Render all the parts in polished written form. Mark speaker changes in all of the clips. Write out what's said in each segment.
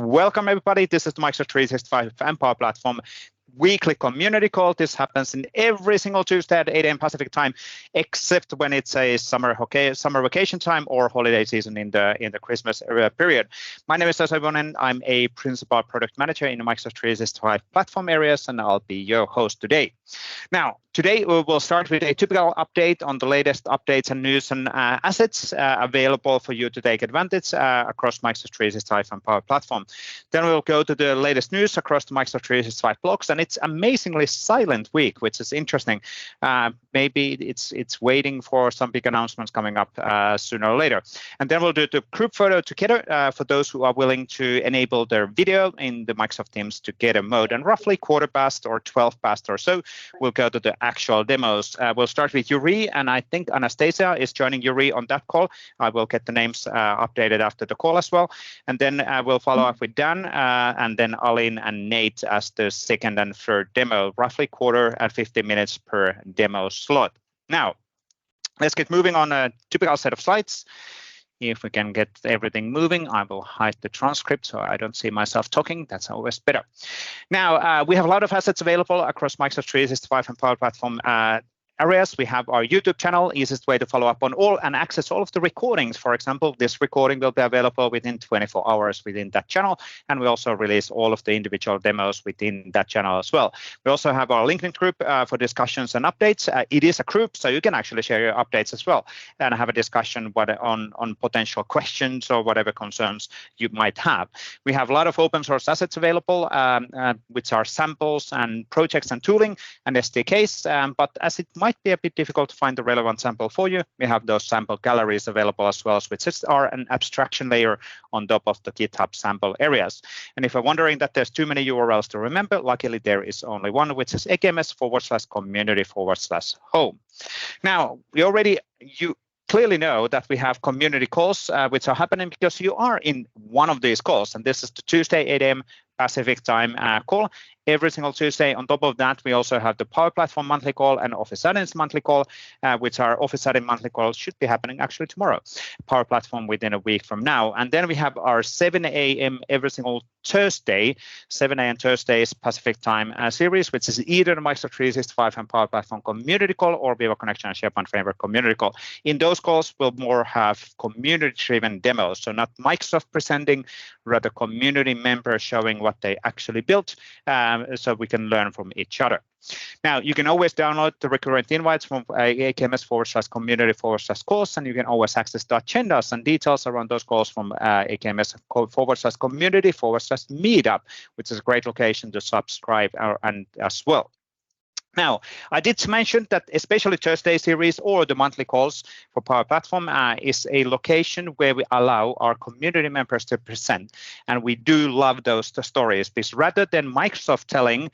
Speaker 1: welcome everybody. This is the Microsoft 365 and Power Platform weekly community call. This happens in every single Tuesday at 8 a.m. Pacific time, except when it's a summer vacation time or holiday season in the Christmas period. My name is Juvonen. I'm a principal product manager in the Microsoft 365 platform areas, and I'll be your host today. Now, today we will start with a typical update on the latest updates and news and assets available for you to take advantage across Microsoft 365 and Power Platform. Then we'll go to the latest news across the Microsoft 365 blogs, and it's amazingly silent week, which is interesting. Maybe it's waiting for some big announcements coming up sooner or later. And then we'll do the group photo together for those who are willing to enable their video in the Microsoft Teams Together mode. And roughly 12:15 or 12 or so, we'll go to the actual demos. We'll start with Yurii, and I think Anastasiia is joining Yurii on that call. I will get the names updated after the call as well. And then we'll follow up with Dan, and then Alin and Nate as the second and third demo, roughly quarter and 50 minutes per demo slot. Now, let's get moving on a typical set of slides. If we can get everything moving, I will hide the transcript so I don't see myself talking. That's always better. Now, we have a lot of assets available across Microsoft 365 and Power Platform areas. We have our YouTube channel, easiest way to follow up on all and access all of the recordings. For example, this recording will be available within 24 hours within that channel, and we also release all of the individual demos within that channel as well. We also have our LinkedIn group for discussions and updates. It is a group, so you can actually share your updates as well and have a discussion on potential questions or whatever concerns you might have. We have a lot of open source assets available, which are samples and projects and tooling and SDKs, but as it might be a bit difficult to find the relevant sample for you, we have those sample galleries available as well, which are an abstraction layer on top of the GitHub sample areas. And if you're wondering that there's too many URLs to remember, luckily there is only one, which is akms/community/home. Now, you clearly know that we have community calls, which are happening because you are in one of these calls, and this is the Tuesday 8 a.m. Pacific time call. Every single Tuesday. On top of that, we also have the Power Platform monthly call and Office Add-ins monthly call, which are Office Add-in monthly calls should be happening actually tomorrow. Power Platform within a week from now. And then we have our 7 a.m. every single Thursday, 7 a.m. Thursdays Pacific time series, which is either the Microsoft 365 and Power Platform community call or Viva Connection and SharePoint Framework community call. In those calls, we'll more have community-driven demos. So not Microsoft presenting, rather community members showing what they actually built, so we can learn from each other. Now, you can always download the recurrent invites from akms/community/calls, and you can always access the agendas and details around those calls from akms/community/meetup, which is a great location to subscribe and as well. Now, I did mention that especially Thursday series or the monthly calls for Power Platform is a location where we allow our community members to present. And we do love those stories, because rather than Microsoft telling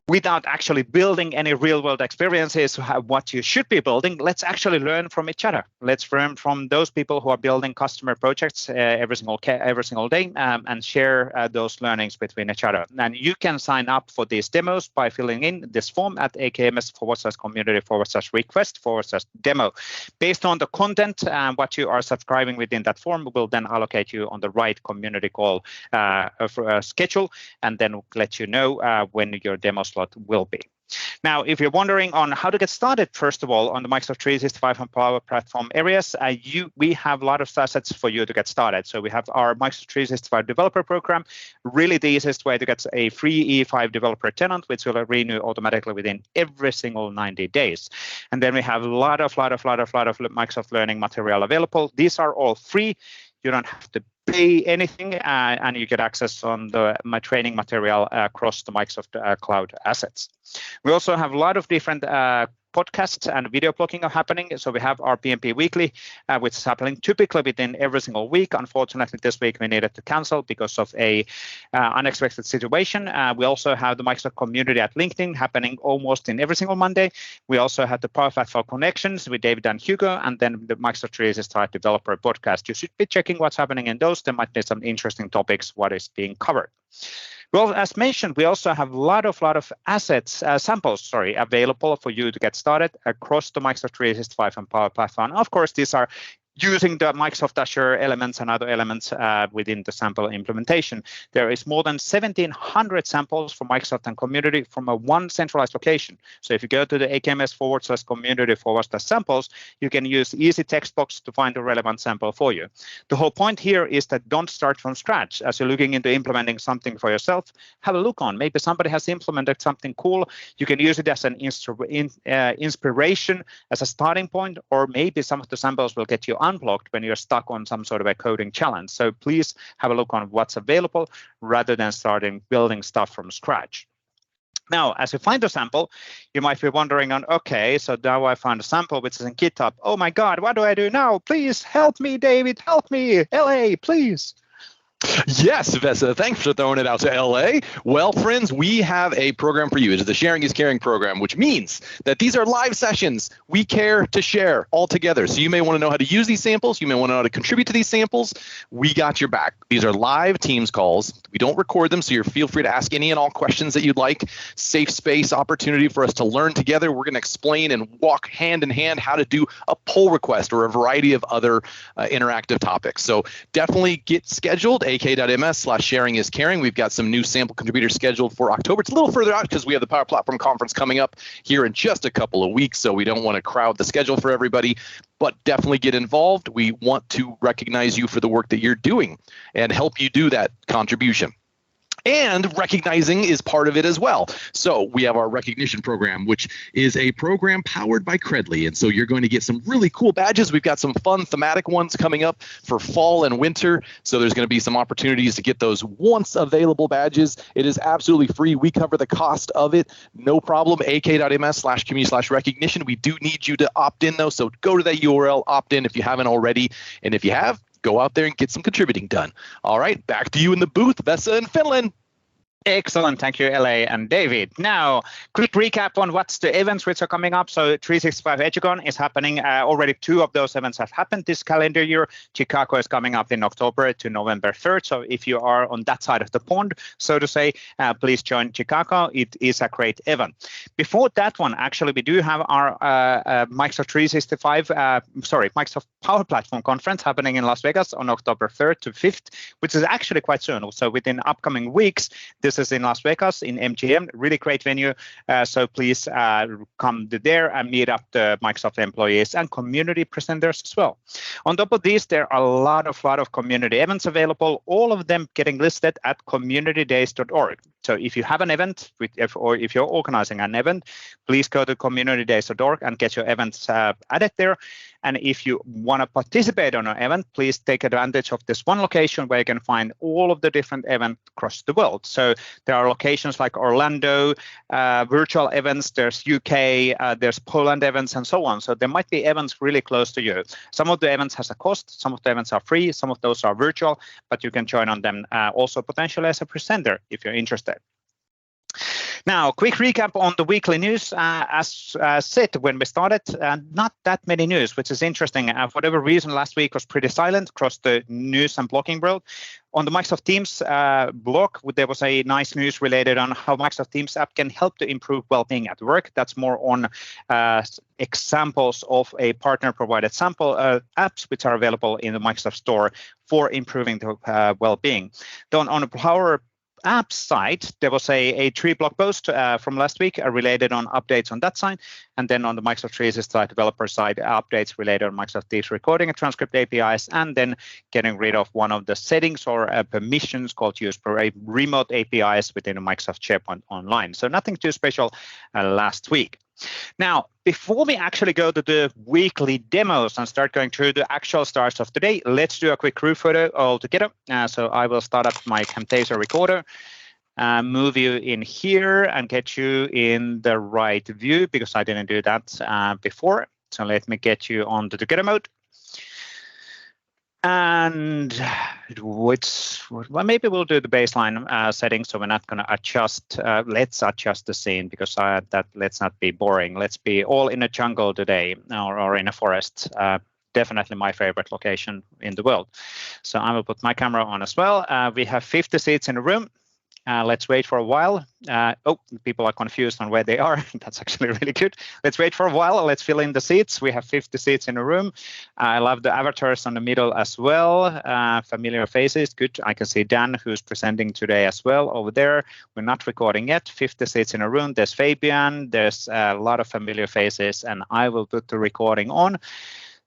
Speaker 1: without actually building any real-world experiences, what you should be building, let's actually learn from each other. Let's learn from those people who are building customer projects every single day and share those learnings between each other. And you can sign up for these demos by filling in this form at akms/community/request/demo. Based on the content and what you are subscribing within that form, we'll then allocate you on the right community call schedule and then let you know when your demo slot will be. Now, if you're wondering on how to get started, first of all, on the Microsoft 365 and Power Platform areas, we have a lot of assets for you to get started. So we have our Microsoft 365 developer program, really the easiest way to get a free E5 developer tenant, which will renew automatically within every single 90 days. And then we have a lot of Microsoft Learning material available. These are all free. You don't have to pay anything, and you get access on my training material across the Microsoft Cloud assets. We also have a lot of different podcasts and video blogging are happening. So we have our PMP Weekly, which is happening typically within every single week. Unfortunately, this week we needed to cancel because of a unexpected situation. We also have the Microsoft Community at LinkedIn happening almost in every single Monday. We also have the Power Platform Connections with David and Hugo, and then the Microsoft 365 Developer Podcast. You should be checking what's happening in those. There might be some interesting topics, what is being covered. Well, as mentioned, we also have a lot of assets, samples, available for you to get started across the Microsoft 365 and Power Platform. Of course, these are using the Microsoft Azure elements and other elements within the sample implementation. There is more than 1,700 samples from Microsoft and community from one centralized location. So if you go to the AKMS/community/samples, you can use easy text box to find a relevant sample for you. The whole point here is that don't start from scratch. As you're looking into implementing something for yourself, have a look on. Maybe somebody has implemented something cool. You can use it as an inspiration, as a starting point, or maybe some of the samples will get you unblocked when you're stuck on some sort of a coding challenge. So please have a look on what's available rather than starting building stuff from scratch. Now, as you find a sample, you might be wondering okay, so now I found a sample which is in GitHub. Oh my God, what do I do now? Please help me, David, help me. LA, please.
Speaker 2: Yes, Vesa, thanks for throwing it out to LA. Well, friends, we have a program for you. It is the Sharing is Caring program, which means that these are live sessions. We care to share all together. So you may want to know how to use these samples. You may want to know how to contribute to these samples. We got your back. These are live Teams calls. We don't record them, so you feel free to ask any and all questions that you'd like. Safe space opportunity for us to learn together. We're going to explain and walk hand in hand how to do a pull request or a variety of other interactive topics. So definitely get scheduled. ak.ms/sharing is caring. We've got some new sample contributors scheduled for October. It's a little further out because we have the Power Platform Conference coming up here in just a couple of weeks, so we don't want to crowd the schedule for everybody, but definitely get involved. We want to recognize you for the work that you're doing and help you do that contribution. And recognizing is part of it as well. So we have our recognition program, which is a program powered by Credly. And so you're going to get some really cool badges. We've got some fun thematic ones coming up for fall and winter. So there's going to be some opportunities to get those once available badges. It is absolutely free. We cover the cost of it. No problem. ak.ms/community/recognition. We do need you to opt in though. So go to that URL, opt in if you haven't already. And if you have, go out there and get some contributing done. All right, back to you in the booth, Vesa in Finland.
Speaker 1: Excellent. Thank you, LA and David. Now, quick recap on what's the events which are coming up. So 365 EduCon is happening. Already 2 of those events have happened this calendar year. Chicago is coming up in October to November 3rd. So if you are on that side of the pond, so to say, please join Chicago. It is a great event. Before that one, actually, we do have our Microsoft Power Platform Conference happening in Las Vegas on October 3rd to 5th, which is actually quite soon. So within upcoming weeks, this is in Las Vegas in MGM, really great venue. So please come there and meet up the Microsoft employees and community presenters as well. On top of this, there are a lot of community events available, all of them getting listed at communitydays.org. So if you have an event or if you're organizing an event, please go to communitydays.org and get your events added there. And if you want to participate on an event, please take advantage of this one location where you can find all of the different events across the world. So there are locations like Orlando, virtual events, there's UK, there's Poland events, and so on. So there might be events really close to you. Some of the events has a cost, some of the events are free, some of those are virtual, but you can join on them also potentially as a presenter if you're interested. Now, quick recap on the weekly news. As said when we started, not that many news, which is interesting. For whatever reason, last week was pretty silent across the news and blogging world. On the Microsoft Teams blog, there was a nice news related on how Microsoft Teams app can help to improve well-being at work. That's more on examples of a partner-provided sample apps which are available in the Microsoft Store for improving the well-being. Then on the Power Apps side, there was a 3 blog post from last week related on updates on that side, and then on the Microsoft 365 developer side, updates related on Microsoft Teams recording and transcript APIs, and then getting rid of one of the settings or permissions called use per remote APIs within the Microsoft SharePoint Online. So nothing too special last week. Now, before we actually go to the weekly demos and start going through the actual stars of the day, let's do a quick crew photo all together. So I will start up my Camtasia recorder, move you in here and get you in the right view because I didn't do that before. So let me get you on the together mode. And well, maybe we'll do the baseline settings, so we're not going to adjust. Let's adjust the scene because let's not be boring. Let's be all in a jungle today or in a forest. Definitely my favorite location in the world. So I will put my camera on as well. We have 50 seats in the room. Let's wait for a while. People are confused on where they are. That's actually really good. Let's wait for a while. Let's fill in the seats. We have 50 seats in a room. I love the avatars on the middle as well. Familiar faces. Good. I can see Dan, who's presenting today as well over there. We're not recording yet. 50 seats in a room. There's Fabian. There's a lot of familiar faces, and I will put the recording on.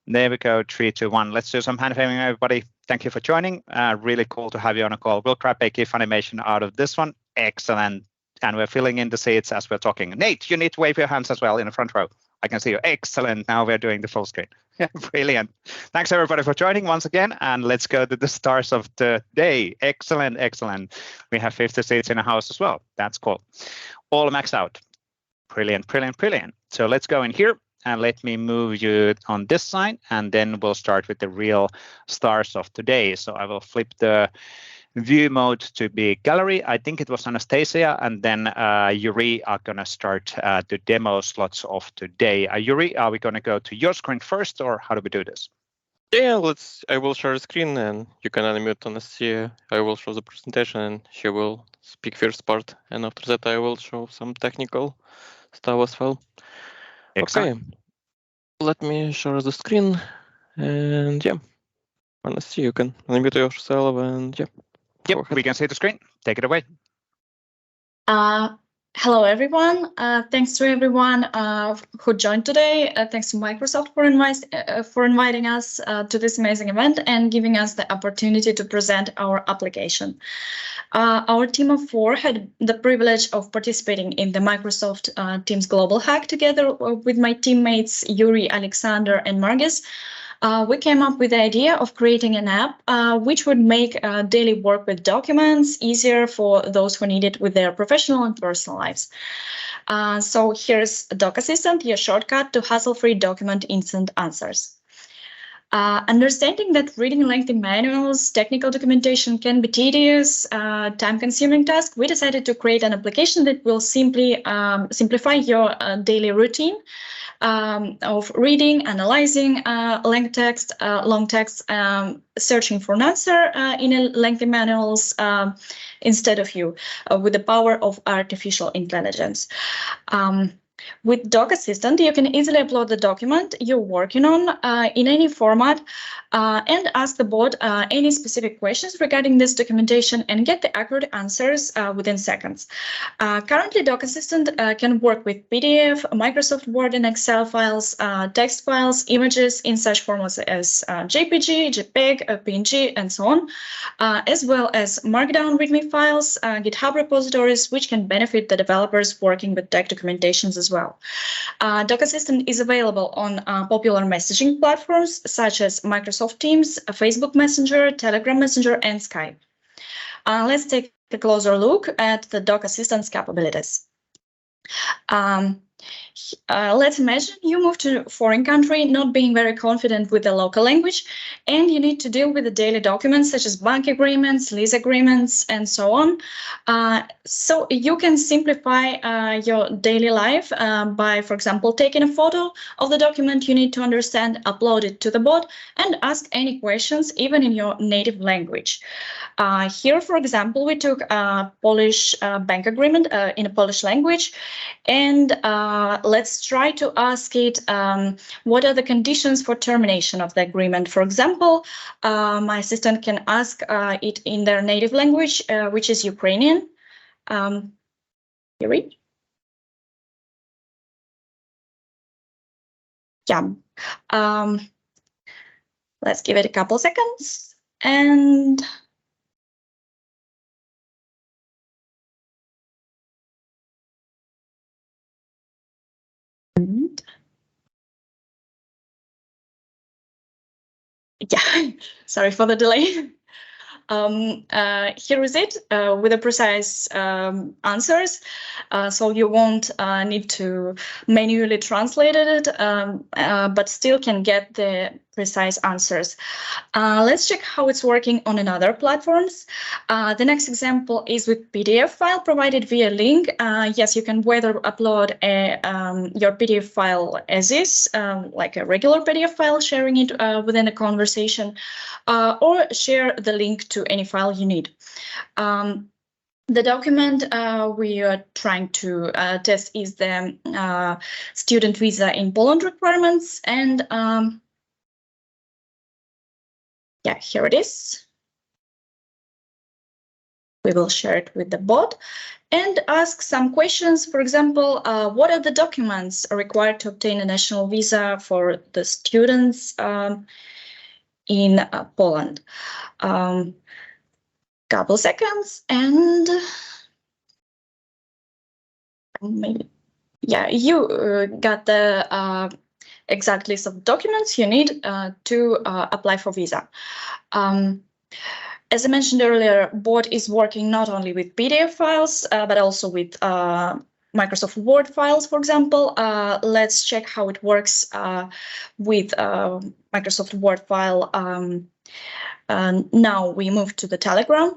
Speaker 1: There we go, 3, 2, 1. Let's do some hand waving, everybody. Thank you for joining. Really cool to have you on a call. We'll grab a GIF animation out of this one. Excellent. And we're filling in the seats as we're talking. Nate, you need to wave your hands as well in the front row. I can see you. Excellent. Now we're doing the full screen. Brilliant. Thanks, everybody, for joining once again. And let's go to the stars of the day. Excellent, excellent. We have 50 seats in the house as well. That's cool. All maxed out. Brilliant, brilliant, brilliant. So let's go in here. And let me move you on this side, and then we'll start with the real stars of today. So I will flip the view mode to be gallery. I think it was Anastasiia, and then Yurii are going to start the demo slots of today. Yurii, are we going to go to your screen first, or how do we do this?
Speaker 3: Yeah, I will share the screen, and you can unmute Anastasiia. I will show the presentation, and she will speak first part. And after that, I will show some technical stuff as well.
Speaker 1: Excellent.
Speaker 3: Okay, let me share the screen, and yeah, Anastasiia, you can unmute yourself, and yeah.
Speaker 1: Yep, we can see the screen. Take it away.
Speaker 4: Hello, everyone. Thanks to everyone who joined today. Thanks to Microsoft for inviting us to this amazing event and giving us the opportunity to present our application. Our team of 4 had the privilege of participating in the Microsoft Teams Global Hack together with my teammates Yurii, Alexander, and Margis. We came up with the idea of creating an app which would make daily work with documents easier for those who need it with their professional and personal lives. So here's DocAssistant, your shortcut to hassle-free document instant answers. Understanding that reading lengthy manuals, technical documentation can be tedious, time-consuming task, we decided to create an application that will simplify your daily routine of reading, analyzing long text, searching for an answer in lengthy manuals instead of you, with the power of artificial intelligence. With DocAssistant, you can easily upload the document you're working on in any format and ask the bot any specific questions regarding this documentation and get the accurate answers within seconds. Currently, DocAssistant can work with PDF, Microsoft Word and Excel files, text files, images in such formats as JPG, JPEG, PNG, and so on, as well as Markdown README files, GitHub repositories, which can benefit the developers working with tech documentations as well. DocAssistant is available on popular messaging platforms such as Microsoft Teams, Facebook Messenger, Telegram Messenger, and Skype. Let's take a closer look at the DocAssistant's capabilities. Let's imagine you move to a foreign country, not being very confident with the local language, and you need to deal with the daily documents such as bank agreements, lease agreements, and so on. So you can simplify your daily life by, for example, taking a photo of the document you need to understand, upload it to the bot, and ask any questions, even in your native language. Here, for example, we took a Polish bank agreement in a Polish language, and let's try to ask it what are the conditions for termination of the agreement. For example, my assistant can ask it in their native language, which is Ukrainian. Yurii? Yeah. Let's give it a couple seconds and yeah, sorry for the delay. Here is it with the precise answers. So you won't need to manually translate it, but still can get the precise answers. Let's check how it's working on another platforms. The next example is with PDF file provided via link. Yes, you can whether upload your PDF file as is, like a regular PDF file, sharing it within a conversation, or share the link to any file you need. The document we are trying to test is the student visa in Poland requirements, and yeah, here it is. We will share it with the bot and ask some questions. For example, what are the documents required to obtain a national visa for the students in Poland? Couple seconds, and maybe, yeah, you got the exact list of documents you need to apply for visa. As I mentioned earlier, bot is working not only with PDF files, but also with Microsoft Word files, for example. Let's check how it works with Microsoft Word file. Now we move to the Telegram.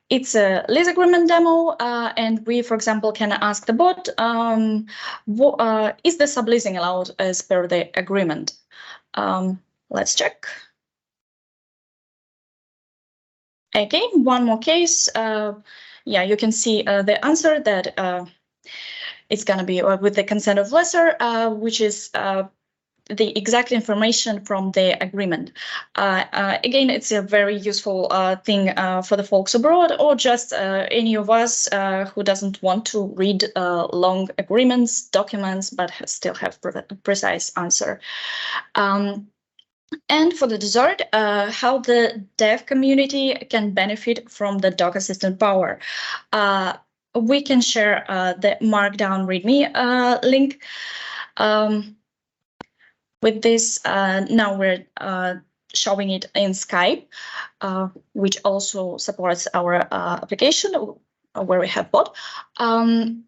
Speaker 4: It's a lease agreement demo, and we, for example, can ask the bot, is the subleasing allowed as per the agreement? Let's check. Again, one more case. Yeah, you can see the answer that it's going to be with the consent of lessor, which is the exact information from the agreement. Again, it's a very useful thing for the folks abroad, or just any of us who doesn't want to read long agreements, documents, but still have precise answer. And for the dessert, how the dev community can benefit from the DocAssistant power. We can share the Markdown README link. With this, now we're showing it in Skype, which also supports our application where we have bot. And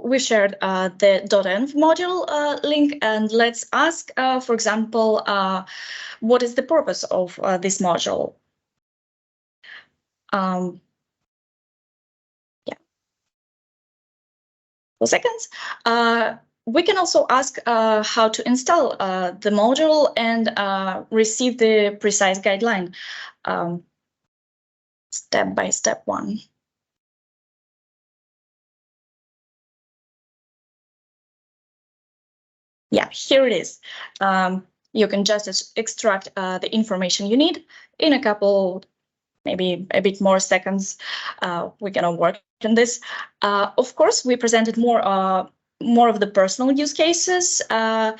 Speaker 4: we shared the .env module link, and let's ask, for example, what is the purpose of this module? Yeah. 4 seconds. We can also ask how to install the module and receive the precise guideline, step by step one. Yeah, here it is. You can just extract the information you need in a couple, maybe a bit more seconds. We're gonna work on this. Of course, we presented more of the personal use cases. However,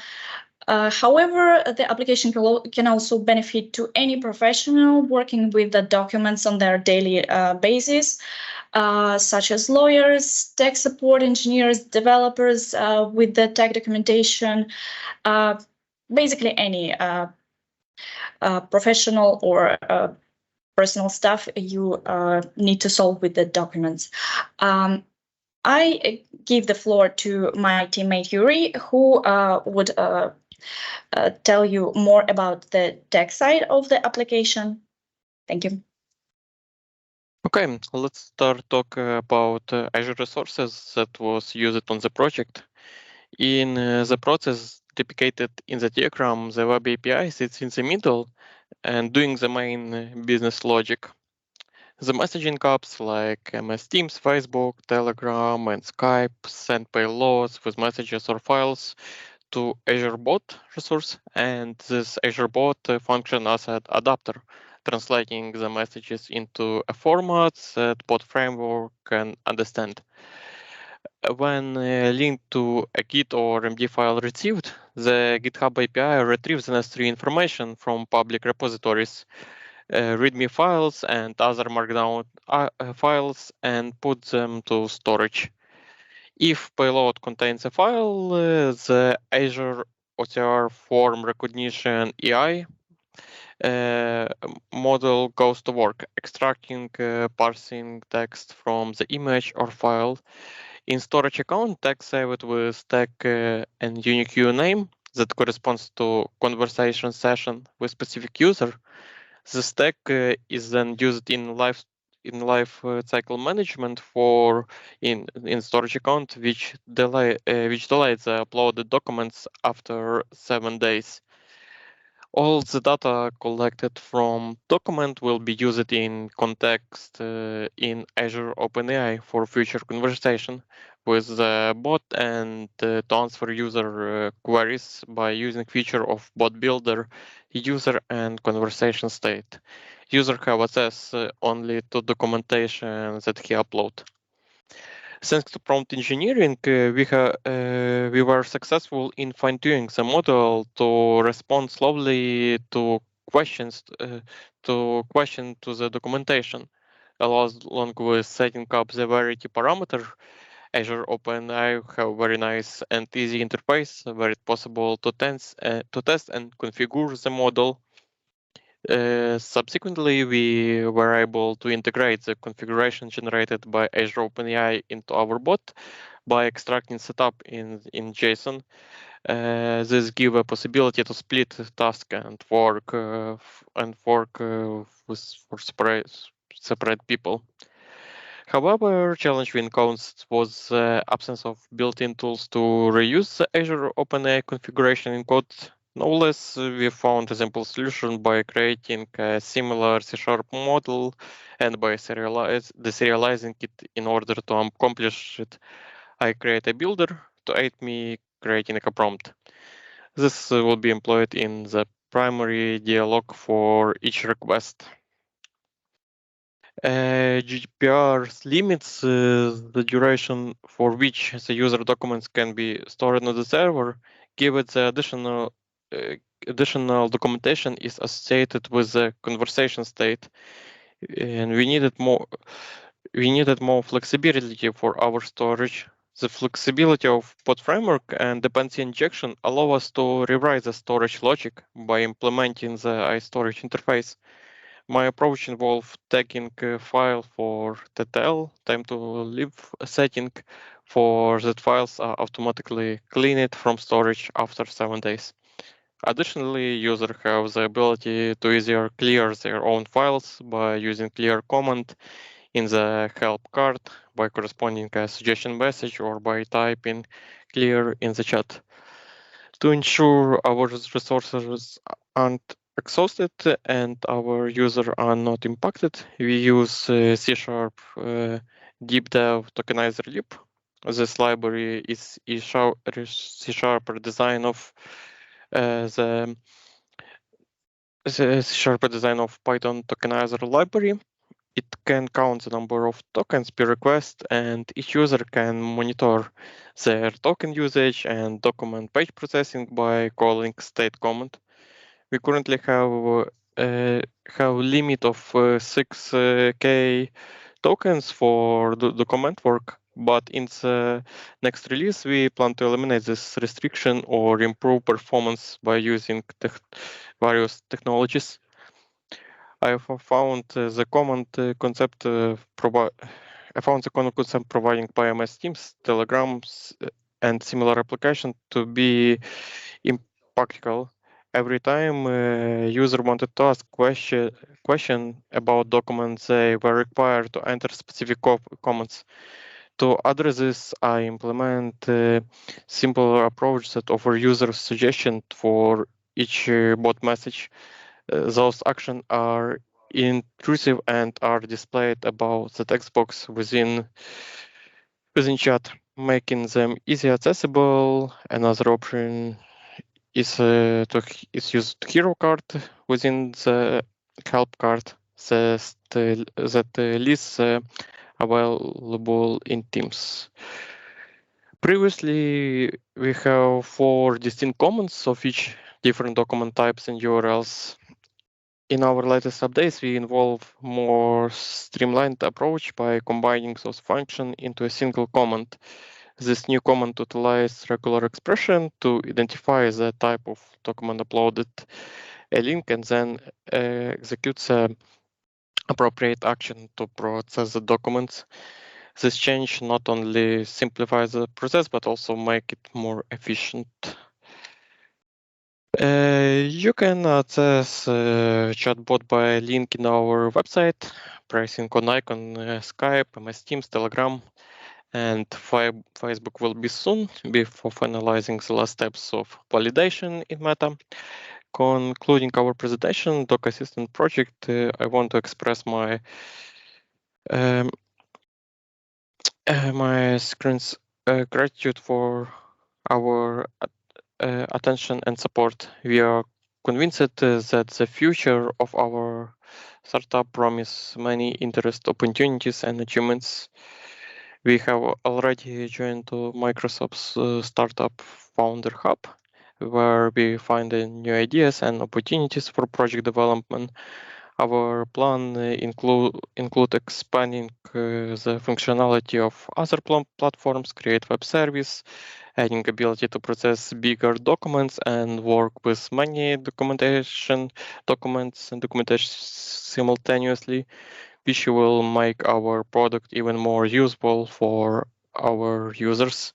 Speaker 4: the application can also benefit to any professional working with the documents on their daily basis, such as lawyers, tech support engineers, developers with the tech documentation, basically any professional or personal stuff you need to solve with the documents. I give the floor to my teammate Yurii, who would tell you more about the tech side of the application. Thank you.
Speaker 3: Okay, let's start talk about Azure resources that was used on the project. In the process depicted in the diagram, the web API sits in the middle and doing the main business logic. The messaging apps like MS Teams, Facebook, Telegram, and Skype send payloads with messages or files to Azure Bot resource, and this Azure Bot function as an adapter, translating the messages into a format that bot framework can understand. When linked to a Git or MD file received, the GitHub API retrieves the necessary information from public repositories, README files and other Markdown files, and put them to storage. If payload contains a file, the Azure OCR form recognition AI model goes to work, extracting, parsing text from the image or file. In storage account, text saved with tag and unique name that corresponds to conversation session with specific user. This tag is then used in life cycle management for in storage account, which delays the uploaded documents after 7 days. All the data collected from document will be used in context in Azure OpenAI for future conversation with the bot and to answer user queries by using feature of bot builder, user and conversation state. User have access only to documentation that he upload. Thanks to prompt engineering, we were successful in fine-tuning the model to respond slowly to questions to the documentation, along with setting up the variety parameter. Azure OpenAI have very nice and easy interface where it's possible to test and configure the model. Subsequently, we were able to integrate the configuration generated by Azure OpenAI into our bot by extracting setup in JSON. This gives a possibility to split task and work for separate people. However, challenge we encountered was the absence of built-in tools to reuse the Azure OpenAI configuration in code. Nonetheless, we found a simple solution by creating a similar C# model and by deserializing it. In order to accomplish it, I create a builder to aid me creating a prompt. This will be employed in the primary dialog for each request. GDPR limits the duration for which the user documents can be stored on the server, given the additional documentation is associated with the conversation state, and we needed more flexibility for our storage. The flexibility of bot framework and dependency injection allow us to rewrite the storage logic by implementing the iStorage interface. My approach involved tagging a file for TTL, time to live setting, for that files are automatically cleaned from storage after 7 days. Additionally, users have the ability to easier clear their own files by using clear command in the help card, by corresponding a suggestion message, or by typing clear in the chat. To ensure our resources aren't exhausted and our users are not impacted, we use C# deep dev tokenizer loop. This library is C# design of the C# design of Python tokenizer library. It can count the number of tokens per request, and each user can monitor their token usage and document page processing by calling state command. We currently have a limit of 6k tokens for the document work, but in the next release, we plan to eliminate this restriction or improve performance by using various technologies. I have found the common concept providing PMS teams, Telegrams, and similar application to be impractical. Every time a user wanted to ask question about documents, they were required to enter specific comments. To address this, I implement a simple approach that offers user suggestion for each bot message. Those actions are intrusive and are displayed above the text box within chat, making them easy accessible. Another option is used hero card within the help card that lists available in Teams. Previously, we have 4 distinct comments of each different document types and URLs. In our latest updates, we involve more streamlined approach by combining those functions into a single command. This new command utilizes regular expression to identify the type of document uploaded, a link, and then executes an appropriate action to process the documents. This change not only simplifies the process, but also make it more efficient. You can access chatbot by link in our website, pressing on icon Skype, MS Teams, Telegram, and Facebook will be soon before finalizing the last steps of validation in Meta. concluding our presentation, DocAssistant project, I want to express my my screen's gratitude for our attention and support. We are convinced that the future of our startup promise many interest opportunities and achievements. We have already joined to Microsoft's Startup Founder Hub, where we find new ideas and opportunities for project development. Our plan include expanding the functionality of other platforms, create web service, adding ability to process bigger documents and work with many documents simultaneously, which will make our product even more useful for our users.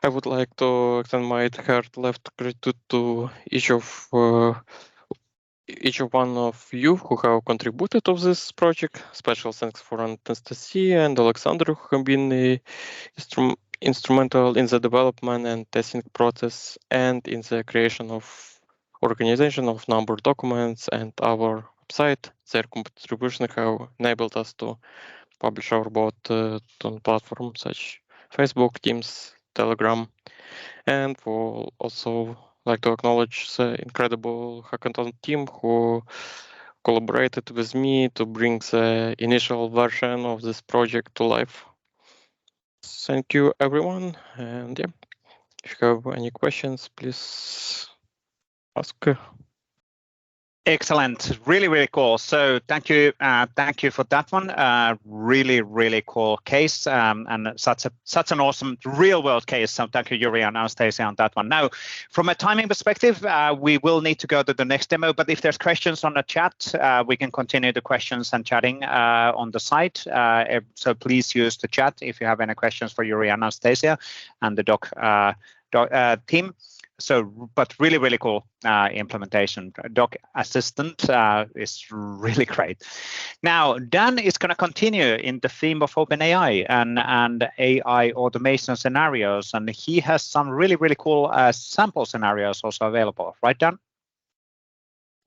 Speaker 3: I would like to extend my heart-left gratitude to each one of you who have contributed to this project. Special thanks for Anastasiia and Alexander, who have been instrumental in the development and testing process and in the creation of organization of number of documents and our website. Their contribution have enabled us to publish our bot on platforms such Facebook, Teams, Telegram, and we'll also like to acknowledge the incredible hackathon team who collaborated with me to bring the initial version of this project to life. Thank you, everyone. And yeah, if you have any questions, please ask.
Speaker 1: Excellent, really cool. So thank you for that one. Really cool case, and such an awesome real world case. So thank you, Yurii and Anastasiia, on that one. Now, from a timing perspective, we will need to go to the next demo. But if there's questions on the chat, we can continue the questions and chatting on the site. So please use the chat if you have any questions for Yurii and Anastasiia and the doc team. So, but really cool implementation. DocAssistant is really great. Now, Dan is going to continue in the theme of OpenAI and AI automation scenarios, and he has some really cool sample scenarios also available, right, Dan?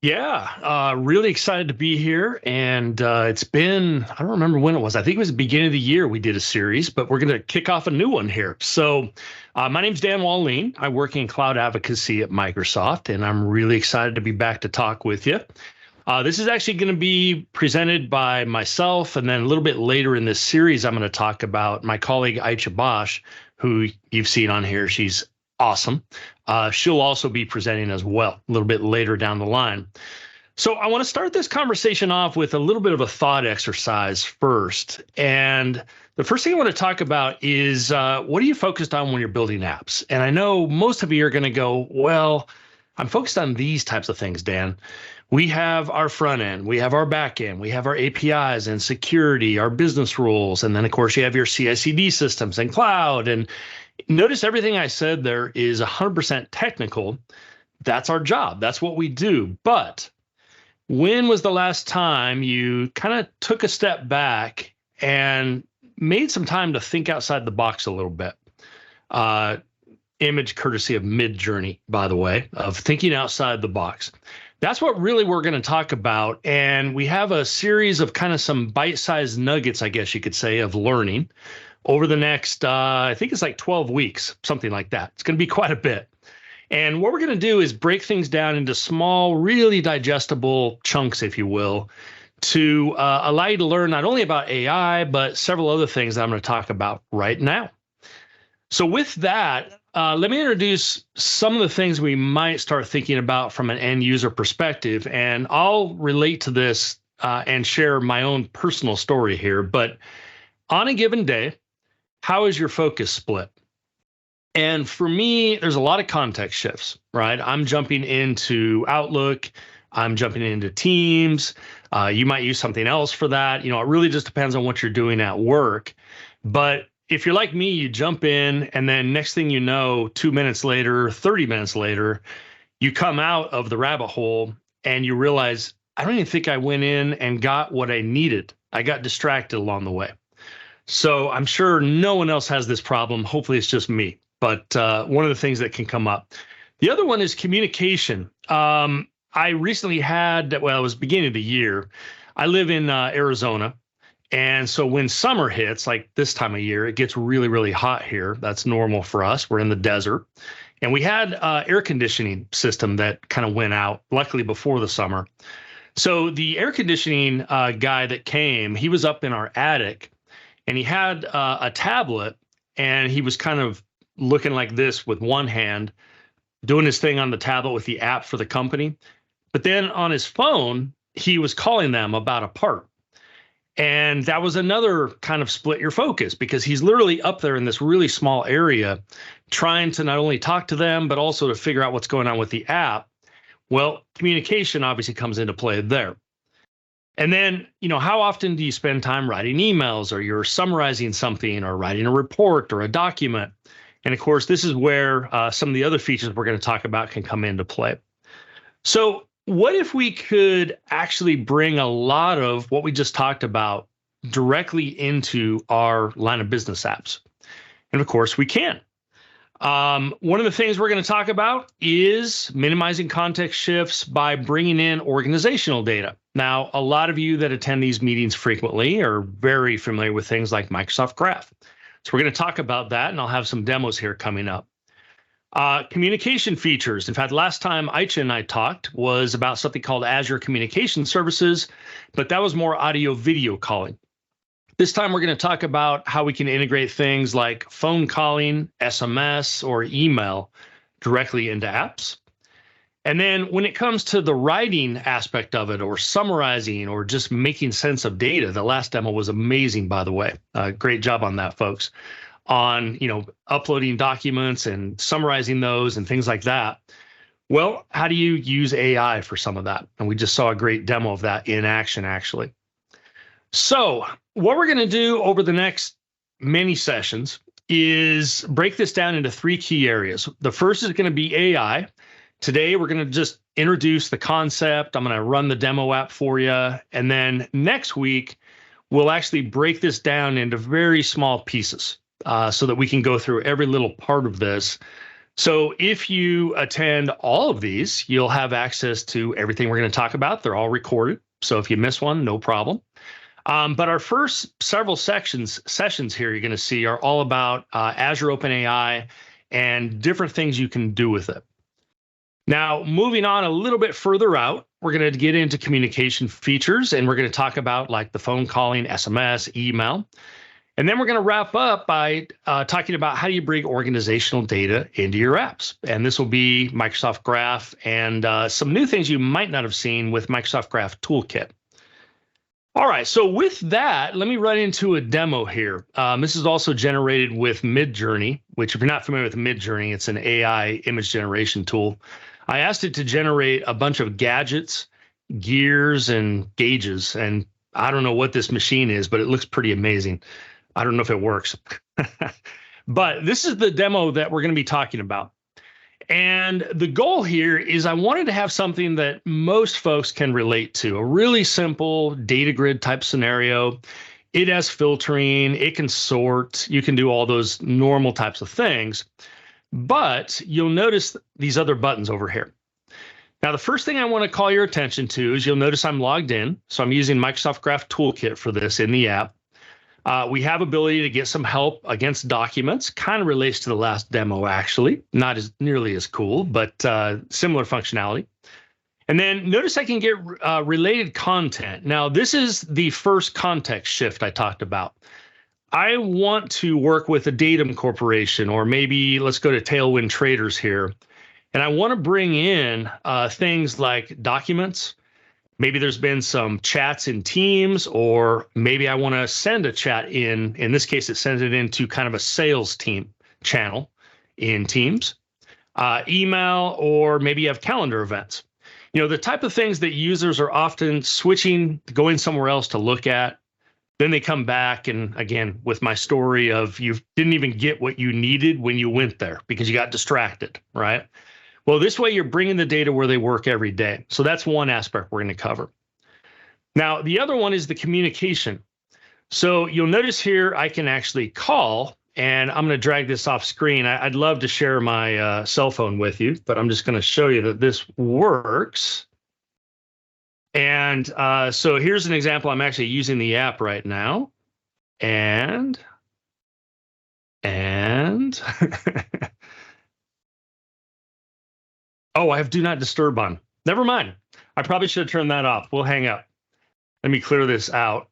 Speaker 5: Yeah, really excited to be here. And it's been, I don't remember when it was. I think it was the beginning of the year we did a series, but we're going to kick off a new one here. So my name's Dan Wahlin. I work in cloud advocacy at Microsoft, and I'm really excited to be back to talk with you. This is actually going to be presented by myself, and then a little bit later in this series, I'm going to talk about my colleague Aisha Bosch, who you've seen on here. She's awesome. She'll also be presenting as well a little bit later down the line. So I want to start this conversation off with a little bit of a thought exercise first. And the first thing I want to talk about is what are you focused on when you're building apps? And I know most of you are going to go, well, I'm focused on these types of things, Dan. We have our front end, we have our back end, we have our APIs and security, our business rules. And then, of course, you have your CI/CD systems and cloud. And notice everything I said there is 100% technical. That's our job. That's what we do. But when was the last time you kind of took a step back and made some time to think outside the box a little bit? Image courtesy of Midjourney, by the way, of thinking outside the box. That's what really we're going to talk about. And we have a series of kind of some bite-sized nuggets, I guess you could say, of learning over the next, I think it's like 12 weeks, something like that. It's going to be quite a bit. And what we're going to do is break things down into small, really digestible chunks, if you will, to allow you to learn not only about AI, but several other things that I'm going to talk about right now. So with that, let me introduce some of the things we might start thinking about from an end user perspective. And I'll relate to this and share my own personal story here. But on a given day, how is your focus split? And for me, there's a lot of context shifts, right? I'm jumping into Outlook. I'm jumping into Teams. You might use something else for that. You know, it really just depends on what you're doing at work. But if you're like me, you jump in, and then next thing you know, 2 minutes later, 30 minutes later, you come out of the rabbit hole and you realize, I don't even think I went in and got what I needed. I got distracted along the way. So I'm sure no one else has this problem. Hopefully it's just me. But one of the things that can come up. The other one is communication. I recently had, well, it was beginning of the year. I live in Arizona. And so when summer hits, like this time of year, it gets really, really hot here. That's normal for us. We're in the desert. And we had an air conditioning system that kind of went out, luckily before the summer. So the air conditioning guy that came, he was up in our attic, and he had a tablet, and he was kind of looking like this with one hand, doing his thing on the tablet with the app for the company. But then on his phone, he was calling them about a part. And that was another kind of split your focus, because he's literally up there in this really small area trying to not only talk to them, but also to figure out what's going on with the app. Well, communication obviously comes into play there. And then, how often do you spend time writing emails, or you're summarizing something, or writing a report or a document? And of course, this is where some of the other features we're going to talk about can come into play. So what if we could actually bring a lot of what we just talked about directly into our line of business apps? And of course, we can. One of the things we're going to talk about is minimizing context shifts by bringing in organizational data. Now, a lot of you that attend these meetings frequently are very familiar with things like Microsoft Graph. So we're going to talk about that, and I'll have some demos here coming up. Communication features. In fact, last time Aicha and I talked was about something called Azure Communication Services, but that was more audio video calling. This time we're going to talk about how we can integrate things like phone calling, SMS, or email directly into apps. And then when it comes to the writing aspect of it, or summarizing, or just making sense of data, the last demo was amazing, by the way. Great job on that, folks. On uploading documents and summarizing those and things like that. Well, how do you use AI for some of that? And we just saw a great demo of that in action, actually. So what we're going to do over the next many sessions is break this down into 3 key areas. The first is going to be AI. Today, we're going to just introduce the concept. I'm going to run the demo app for you. And then next week, we'll actually break this down into very small pieces. So that we can go through every little part of this. So if you attend all of these, you'll have access to everything we're going to talk about. They're all recorded. So if you miss one, no problem. But our first several sessions here you're going to see are all about Azure OpenAI and different things you can do with it. Now, moving on a little bit further out, we're going to get into communication features, and we're going to talk about like the phone calling, SMS, email. And then we're going to wrap up by talking about how do you bring organizational data into your apps. And this will be Microsoft Graph and some new things you might not have seen with Microsoft Graph Toolkit. All right, so with that, let me run into a demo here. This is also generated with Midjourney, which if you're not familiar with Midjourney, it's an AI image generation tool. I asked it to generate a bunch of gadgets, gears, and gauges. And I don't know what this machine is, but it looks pretty amazing. I don't know if it works, but this is the demo that we're going to be talking about. And the goal here is I wanted to have something that most folks can relate to, a really simple data grid type scenario. It has filtering, it can sort, you can do all those normal types of things, but you'll notice these other buttons over here. Now, the first thing I want to call your attention to is you'll notice I'm logged in. So I'm using Microsoft Graph Toolkit for this in the app. We have ability to get some help against documents, kind of relates to the last demo, actually. Not as nearly as cool, but similar functionality. And then notice I can get related content. Now, this is the first context shift I talked about. I want to work with a Datum Corporation, or maybe let's go to Tailwind Traders here. And I want to bring in things like documents. Maybe there's been some chats in Teams, or maybe I want to send a chat in this case, it sends it into kind of a sales team channel in Teams, email, or maybe you have calendar events. The type of things that users are often switching, going somewhere else to look at. Then they come back, and again, with my story of you didn't even get what you needed when you went there because you got distracted, right? Well, this way you're bringing the data where they work every day. So that's one aspect we're going to cover. Now, the other one is the communication. So you'll notice here I can actually call and I'm going to drag this off screen. I'd love to share my cell phone with you, but I'm just going to show you that this works. And so here's an example. I'm actually using the app right now. And oh, I have do not disturb on. Never mind. I probably should have turned that off. We'll hang up. Let me clear this out.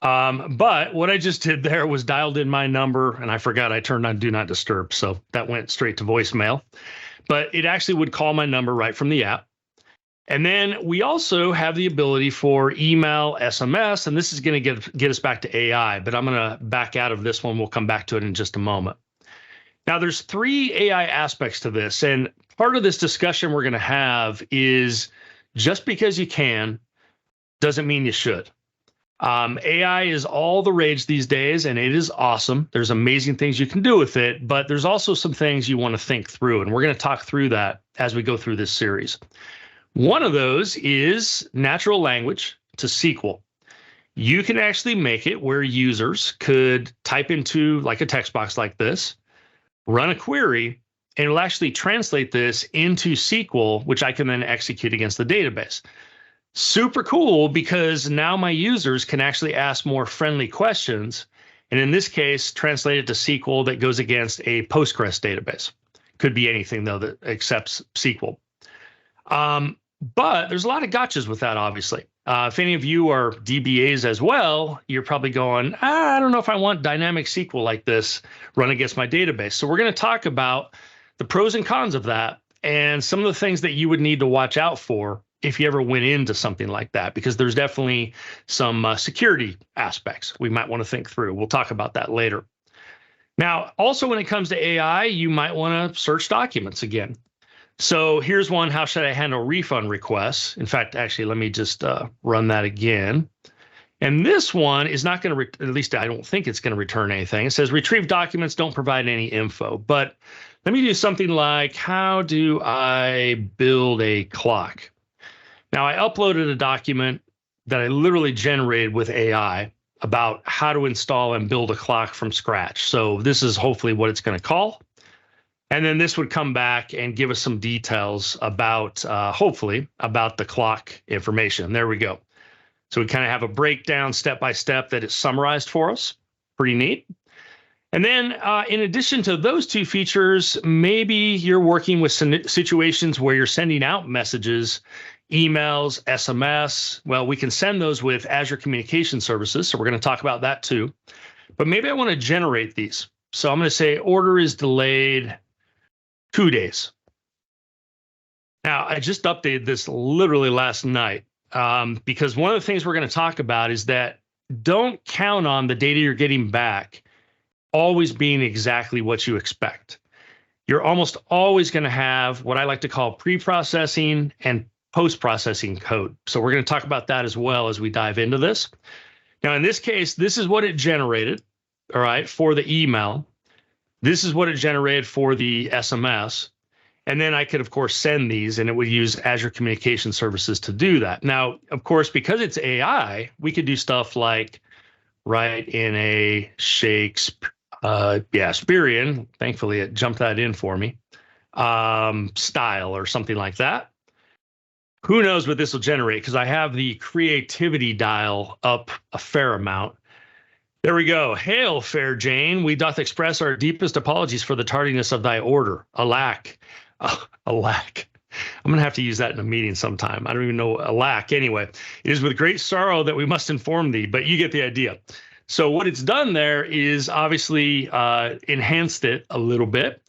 Speaker 5: But what I just did there was dialed in my number, and I forgot I turned on do not disturb. So that went straight to voicemail. But it actually would call my number right from the app. And then we also have the ability for email, SMS, and this is going to get us back to AI, but I'm going to back out of this one. We'll come back to it in just a moment. Now, there's 3 AI aspects to this, and part of this discussion we're going to have is just because you can doesn't mean you should. AI is all the rage these days, and it is awesome. There's amazing things you can do with it, but there's also some things you want to think through, and we're going to talk through that as we go through this series. One of those is natural language to SQL. You can actually make it where users could type into like a text box like this, run a query, and it'll actually translate this into SQL, which I can then execute against the database. Super cool, because now my users can actually ask more friendly questions, and in this case, translate it to SQL that goes against a Postgres database. Could be anything, though, that accepts SQL. But there's a lot of gotchas with that, obviously. If any of you are DBAs as well, you're probably going, I don't know if I want dynamic SQL like this run against my database. So we're going to talk about the pros and cons of that and some of the things that you would need to watch out for if you ever went into something like that, because there's definitely some security aspects we might want to think through. We'll talk about that later. Now, also when it comes to AI, you might want to search documents again. So here's one, how should I handle refund requests? In fact, actually, let me just run that again. And this one is not going to, at least I don't think it's going to return anything. It says retrieve documents, don't provide any info. But let me do something like, how do I build a clock? Now, I uploaded a document that I literally generated with AI about how to install and build a clock from scratch. So this is hopefully what it's going to call. And then this would come back and give us some details about, hopefully, about the clock information. There we go. So we kind of have a breakdown step by step that is summarized for us. Pretty neat. And then in addition to those 2 features, maybe you're working with situations where you're sending out messages, emails, SMS. Well, we can send those with Azure Communication Services. So we're going to talk about that too. But maybe I want to generate these. So I'm going to say order is delayed 2 days. Now, I just updated this literally last night because one of the things we're going to talk about is that don't count on the data you're getting back always being exactly what you expect. You're almost always going to have what I like to call pre-processing and post-processing code. So we're going to talk about that as well as we dive into this. Now, in this case, this is what it generated, all right, for the email. This is what it generated for the SMS. And then I could, of course, send these, and it would use Azure Communication Services to do that. Now, of course, because it's AI, we could do stuff like write in a Shakespearean, thankfully it jumped that in for me, style or something like that. Who knows what this will generate, because I have the creativity dial up a fair amount. There we go. Hail, fair Jane. We doth express our deepest apologies for the tardiness of thy order. Alack. Alack. I'm going to have to use that in a meeting sometime. I don't even know alack. Anyway, it is with great sorrow that we must inform thee, but you get the idea. So what it's done there is obviously enhanced it a little bit.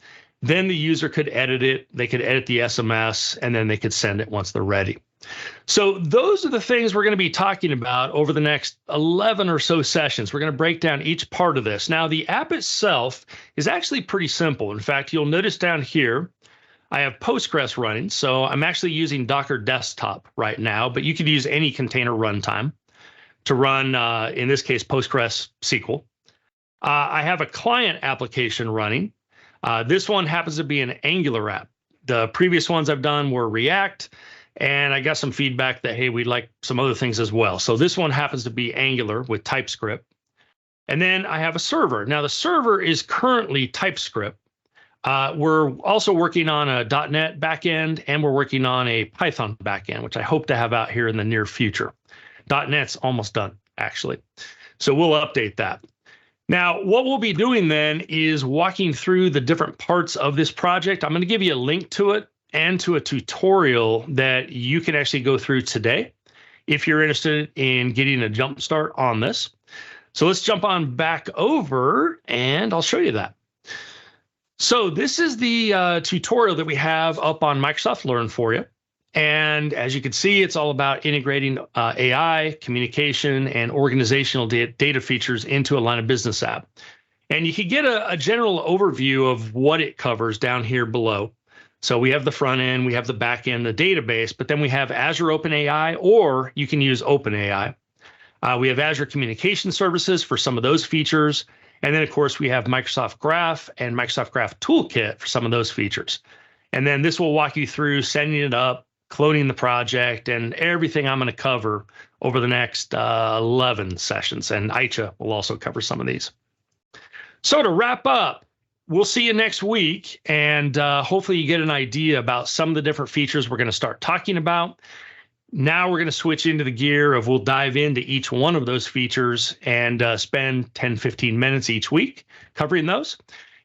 Speaker 5: Then the user could edit it. They could edit the SMS, and then they could send it once they're ready. So those are the things we're going to be talking about over the next 11 or so sessions. We're going to break down each part of this. Now, the app itself is actually pretty simple. In fact, you'll notice down here, I have Postgres running. So I'm actually using Docker Desktop right now, but you could use any container runtime to run, in this case, Postgres SQL. I have a client application running. This one happens to be an Angular app. The previous ones I've done were React, and I got some feedback that, hey, we'd like some other things as well. So this one happens to be Angular with TypeScript. And then I have a server. Now the server is currently TypeScript. We're also working on a .NET backend, and we're working on a Python backend, which I hope to have out here in the near future. .NET's almost done, actually. So we'll update that. Now, what we'll be doing then is walking through the different parts of this project. I'm going to give you a link to it and to a tutorial that you can actually go through today if you're interested in getting a jump start on this. So let's jump on back over and I'll show you that. So this is the tutorial that we have up on Microsoft Learn for you. And as you can see, it's all about integrating AI, communication, and organizational data features into a line of business app. And you can get a general overview of what it covers down here below. So we have the front end, we have the back end, the database, but then we have Azure OpenAI, or you can use OpenAI. We have Azure Communication Services for some of those features. And then, of course, we have Microsoft Graph and Microsoft Graph Toolkit for some of those features. And then this will walk you through setting it up, cloning the project, and everything I'm going to cover over the next 11 sessions. And Aicha will also cover some of these. So to wrap up, we'll see you next week. And hopefully you get an idea about some of the different features we're going to start talking about. Now we're going to switch into the gear of we'll dive into each one of those features and spend 10, 15 minutes each week covering those.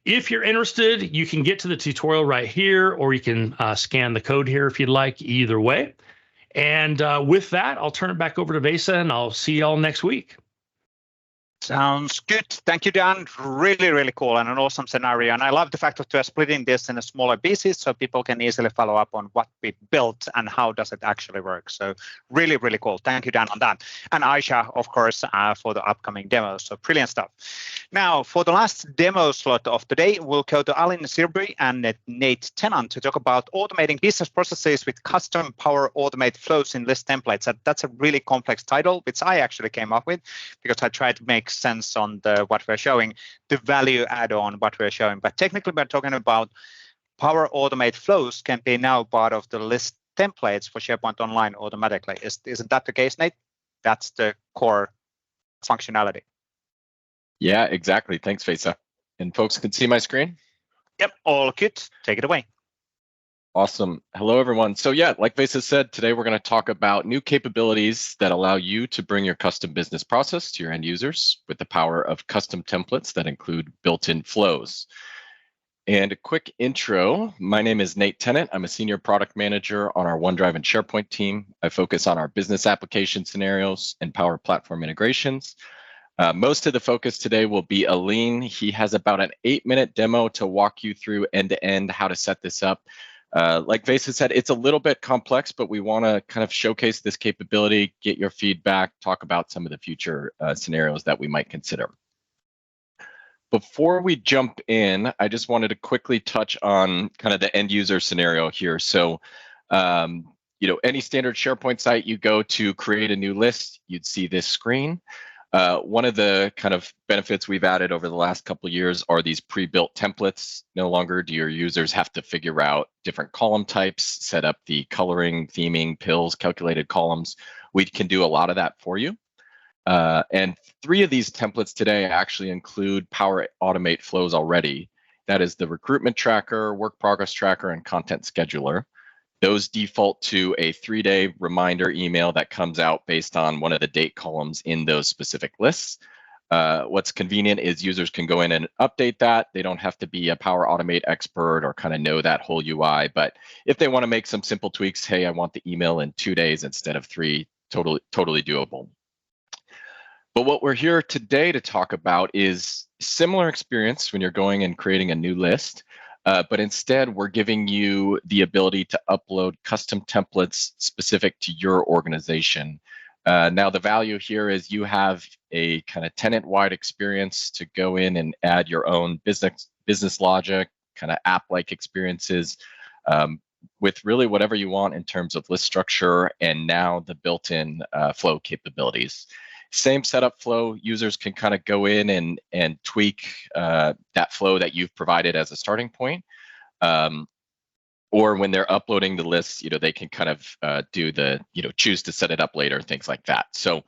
Speaker 5: If you're interested, you can get to the tutorial right here, or you can scan the code here if you'd like, either way. And with that, I'll turn it back over to Vesa, and I'll see y'all next week.
Speaker 1: Sounds good. Thank you, Dan. Really, really cool and an awesome scenario. And I love the fact that we're splitting this in a smaller pieces so people can easily follow up on what we built and how does it actually work. So really, really cool. Thank you, Dan, on that. And Aicha, of course, for the upcoming demos. So brilliant stuff. Now, for the last demo slot of the day, we'll go to Alin Sirbu and Nate Tennant to talk about automating business processes with custom Power Automate flows in list templates. That's a really complex title, which I actually came up with because I tried to make sense on what we're showing, the value add-on what we're showing. But technically, we're talking about Power Automate flows can be now part of the list templates for SharePoint Online automatically. Isn't that the case, Nate? That's the core functionality.
Speaker 2: Yeah, exactly. Thanks, Vesa. And folks can see my screen?
Speaker 1: Yep, all good. Take it away.
Speaker 2: Awesome. Hello, everyone. So yeah, like Vesa said, today we're going to talk about new capabilities that allow you to bring your custom business process to your end users with the power of custom templates that include built-in flows. And a quick intro, my name is Nate Tennant. I'm a senior product manager on our OneDrive and SharePoint team. I focus on our business application scenarios and Power Platform integrations. Most of the focus today will be Alin. He has about an 8-minute demo to walk you through end-to-end how to set this up. Like Vesa said, it's a little bit complex, but we want to kind of showcase this capability, get your feedback, talk about some of the future scenarios that we might consider. Before we jump in, I just wanted to quickly touch on kind of the end user scenario here. So, any standard SharePoint site you go to create a new list, you'd see this screen. One of the kind of benefits we've added over the last couple of years are these pre-built templates. No longer do your users have to figure out different column types, set up the coloring, theming, pills, calculated columns. We can do a lot of that for you. And 3 of these templates today actually include Power Automate flows already. That is the recruitment tracker, work progress tracker, and content scheduler. Those default to a 3-day reminder email that comes out based on one of the date columns in those specific lists. What's convenient is users can go in and update that. They don't have to be a Power Automate expert or kind of know that whole UI. But if they want to make some simple tweaks, hey, I want the email in 2 days instead of 3, totally doable. But what we're here today to talk about is similar experience when you're going and creating a new list. But instead, we're giving you the ability to upload custom templates specific to your organization. Now, the value here is you have a kind of tenant-wide experience to go in and add your own business logic, kind of app-like experiences with really whatever you want in terms of list structure and now the built-in flow capabilities. Same setup flow, users can kind of go in and tweak that flow that you've provided as a starting point. Or when they're uploading the lists, they can kind of do the, choose to set it up later, things like that. So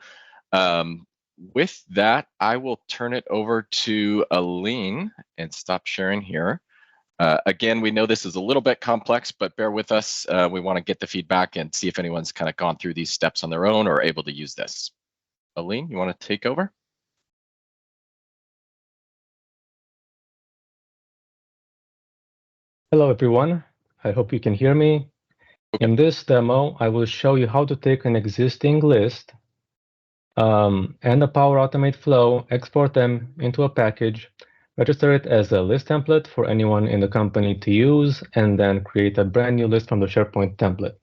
Speaker 2: with that, I will turn it over to Alin and stop sharing here. Again, we know this is a little bit complex, but bear with us. We want to get the feedback and see if anyone's kind of gone through these steps on their own or able to use this. Alin, you want to take over?
Speaker 6: Hello, everyone. I hope you can hear me.
Speaker 2: Okay.
Speaker 6: In this demo, I will show you how to take an existing list and a Power Automate flow, export them into a package, register it as a list template for anyone in the company to use, and then create a brand new list from the SharePoint template.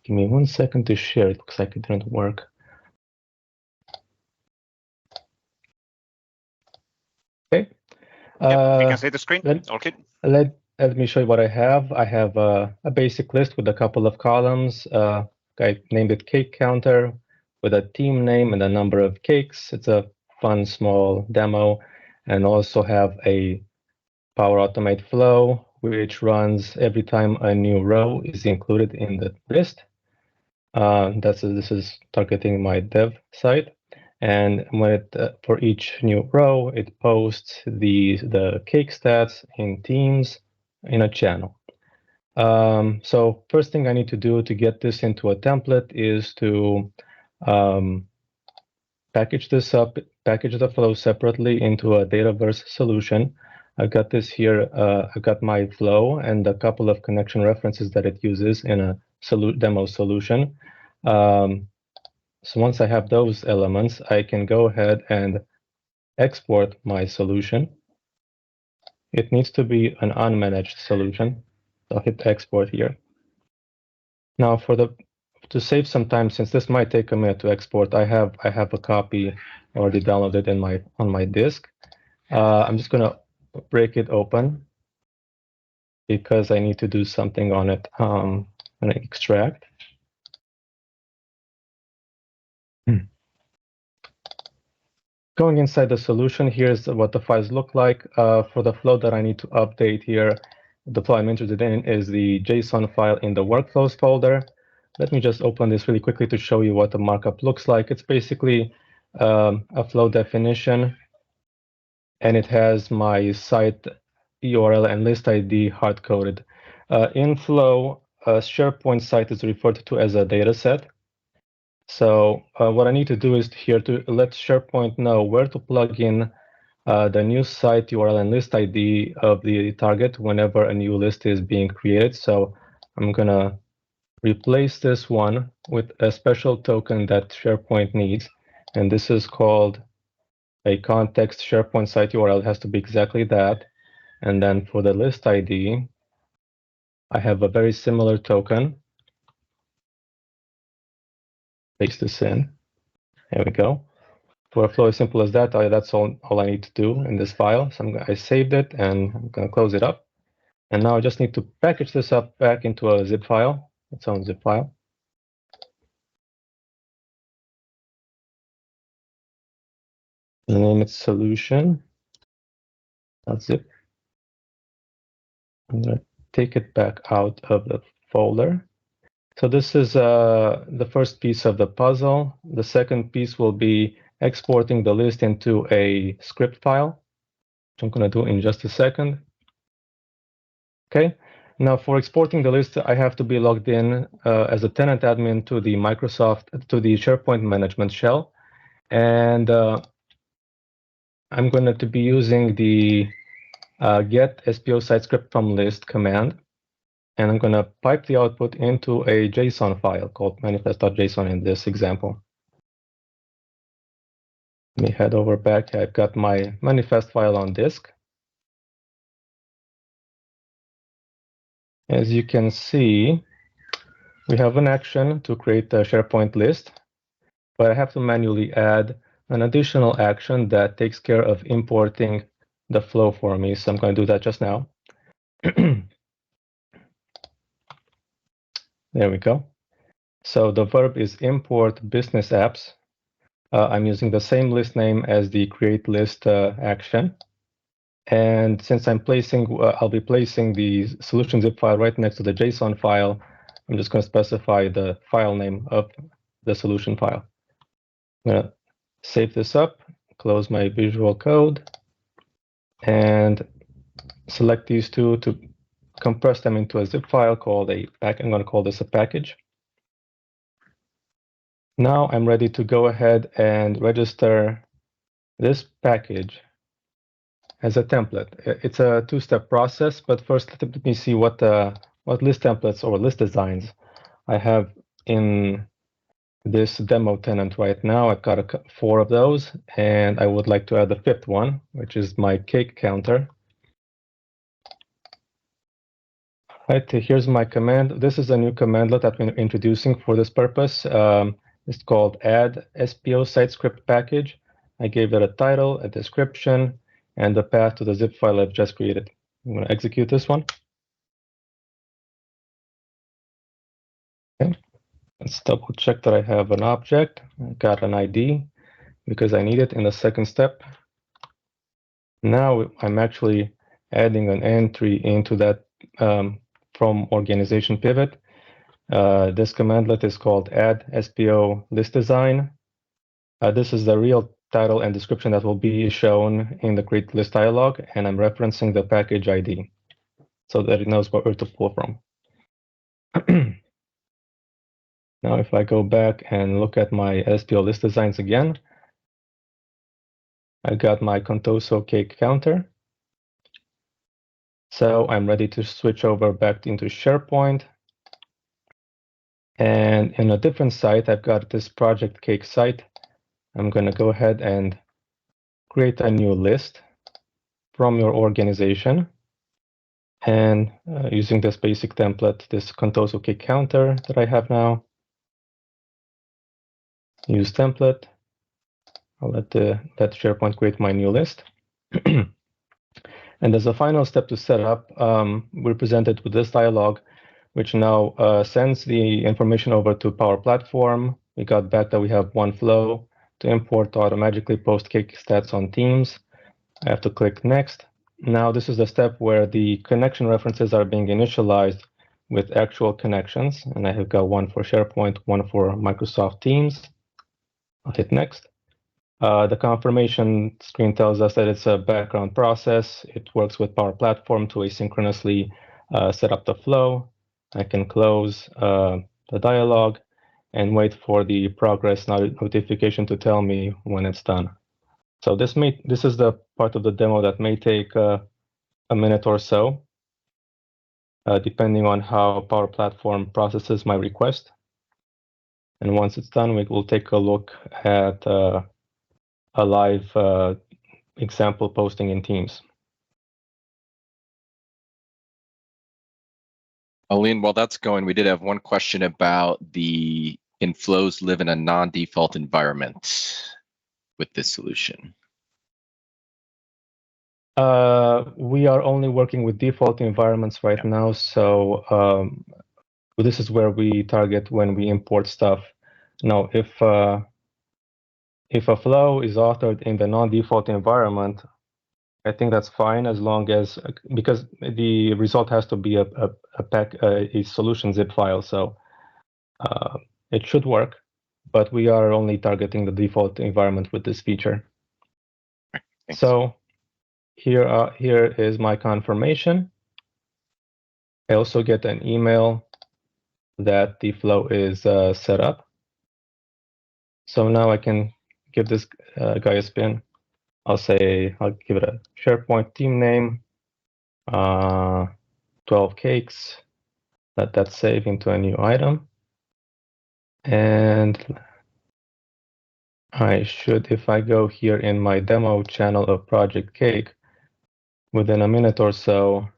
Speaker 6: Give me 1 second to share. It looks like it didn't work. Okay.
Speaker 1: Yep, we can see the screen. Okay.
Speaker 6: Let me show you what I have. I have a basic list with a couple of columns. I named it cake counter with a team name and a number of cakes. It's a fun, small demo. And also have a Power Automate flow, which runs every time a new row is included in the list. This is targeting my dev site. And when it for each new row, it posts the cake stats in teams in a channel. So first thing I need to do to get this into a template is to package this up, package the flow separately into a Dataverse solution. I've got this here. I've got my flow and a couple of connection references that it uses in a demo solution. So once I have those elements, I can go ahead and export my solution. It needs to be an unmanaged solution. I'll hit export here. Now to save some time, since this might take a minute to export, I have a copy already downloaded on my disk. I'm just gonna break it open because I need to do something on it. I'm gonna extract. Going inside the solution, here's what the files look like. For the flow that I need to update here, the flow I'm interested in is the JSON file in the workflows folder. Let me just open this really quickly to show you what the markup looks like. It's basically a flow definition, and it has my site URL and list ID hard-coded. In flow, a SharePoint site is referred to as a data set. So what I need to do is here to let SharePoint know where to plug in the new site URL and list ID of the target whenever a new list is being created. So I'm going to replace this one with a special token that SharePoint needs. And this is called a context SharePoint site URL. It has to be exactly that. And then for the list ID, I have a very similar token. Paste this in. There we go. For a flow as simple as that, that's all I need to do in this file. So I saved it and I'm going to close it up. And now I just need to package this up back into a zip file, its own zip file. Name it solution.zip. I'm going to take it back out of the folder. So this is the first piece of the puzzle. The second piece will be exporting the list into a script file, which I'm going to do in just a second. Okay. Now for exporting the list, I have to be logged in as a tenant admin to the SharePoint management shell. And I'm going to be using the get SPO site script from list command. And I'm going to pipe the output into a JSON file called manifest.json in this example. Let me head over back. I've got my manifest file on disk. As you can see, we have an action to create a SharePoint list, but I have to manually add an additional action that takes care of importing the flow for me. So I'm going to do that just now. There we go. So the verb is import business apps. I'm using the same list name as the create list action. And since I'll be placing the solution zip file right next to the JSON file, I'm just going to specify the file name of the solution file. I'm going to save this up, close my Visual Code, and select these two to compress them into a zip file called a pack. I'm going to call this a package. Now I'm ready to go ahead and register this package as a template. It's a two-step process, but first let me see what list templates or list designs I have in this demo tenant right now. I've got 4 of those, and I would like to add the 5th one, which is my cake counter. Right, here's my command. This is a new commandlet that we're introducing for this purpose. It's called add SPO site script package. I gave it a title, a description, and the path to the zip file I've just created. I'm going to execute this one. Okay. Let's double check that I have an object. I got an ID because I need it in the second step. Now I'm actually adding an entry into that from organization pivot. This commandlet is called add SPO list design. This is the real title and description that will be shown in the create list dialog, and I'm referencing the package ID so that it knows where to pull from. Now, if I go back and look at my SPO list designs again, I got my Contoso cake counter. So I'm ready to switch over back into SharePoint. And in a different site, I've got this project cake site. I'm going to go ahead and create a new list from your organization. And using this basic template, this Contoso cake counter that I have now, use template. I'll let SharePoint create my new list. And as a final step to set up, we're presented with this dialog, which now sends the information over to Power Platform. We got back that we have one flow to import to automatically post cake stats on Teams. I have to click Next. Now this is the step where the connection references are being initialized with actual connections. And I have got one for SharePoint, one for Microsoft Teams. I'll hit Next. The confirmation screen tells us that it's a background process. It works with Power Platform to asynchronously set up the flow. I can close the dialog and wait for the progress notification to tell me when it's done. So this is the part of the demo that may take a minute or so, depending on how Power Platform processes my request. And once it's done, we will take a look at a live example posting in Teams.
Speaker 2: Alin, while that's going, we did have one question about can flows live in a non-default environment with this solution?
Speaker 6: We are only working with default environments right now, so this is where we target when we import stuff. Now, if a flow is authored in the non-default environment, I think that's fine as long as, because the result has to be a solution zip file, so it should work, but we are only targeting the default environment with this feature.
Speaker 2: Thanks.
Speaker 6: So here is my confirmation. I also get an email that the flow is set up. So now I can give this guy a spin. I'll give it a SharePoint team name, 12 cakes. Let that save into a new item. And I should, if I go here in my demo channel of Project Cake, within a minute or so,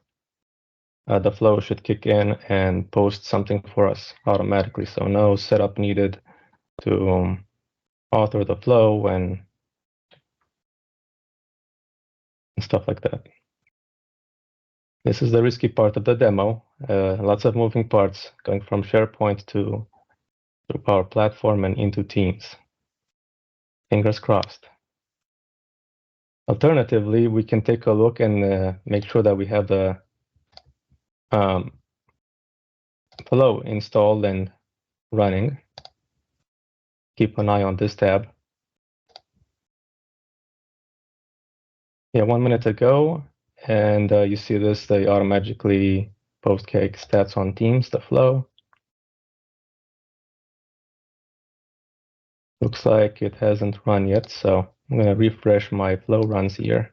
Speaker 6: the flow should kick in and post something for us automatically. So no setup needed to author the flow and stuff like that. This is the risky part of the demo. Lots of moving parts going from SharePoint to Power Platform and into Teams. Fingers crossed. Alternatively, we can take a look and make sure that we have the flow installed and running. Keep an eye on this tab. Yeah, 1 minute ago, and you see this, they automatically post cake stats on Teams, the flow. Looks like it hasn't run yet, so I'm going to refresh my flow runs here.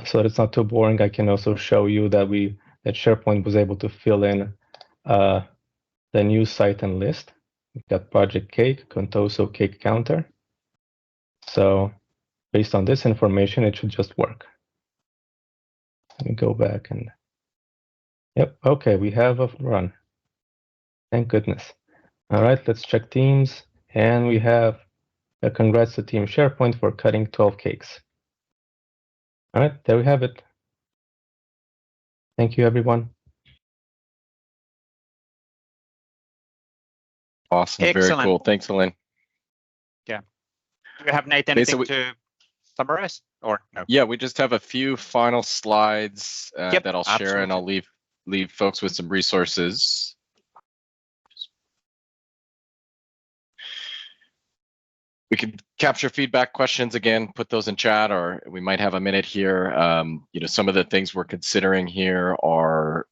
Speaker 6: So that it's not too boring, I can also show you that that SharePoint was able to fill in the new site and list. We've got Project Cake, Contoso Cake Counter. So based on this information, it should just work. Let me go back and, yep, okay, we have a run. Thank goodness. All right, let's check Teams. And we have a congrats to Team SharePoint for cutting 12 cakes. All right, there we have it. Thank you, everyone.
Speaker 2: Awesome.
Speaker 1: Excellent.
Speaker 2: Very cool. Thanks, Alin.
Speaker 1: Yeah. Do you have, Nate, anything to summarize or no?
Speaker 2: Yeah, we just have a few final slides that I'll share,
Speaker 1: absolutely.
Speaker 2: and I'll leave folks with some resources. We can capture feedback questions again, put those in chat, or we might have a minute here. Some of the things we're considering here are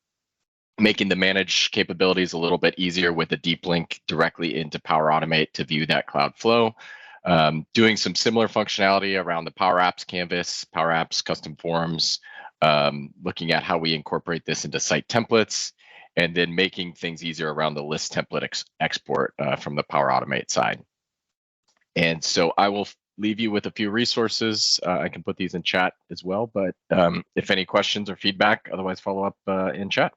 Speaker 2: making the manage capabilities a little bit easier with a deep link directly into Power Automate to view that cloud flow. Doing some similar functionality around the Power Apps canvas, Power Apps custom forms, looking at how we incorporate this into site templates, and then making things easier around the list template export from the Power Automate side. And so I will leave you with a few resources. I can put these in chat as well, but if any questions or feedback, otherwise follow up in chat.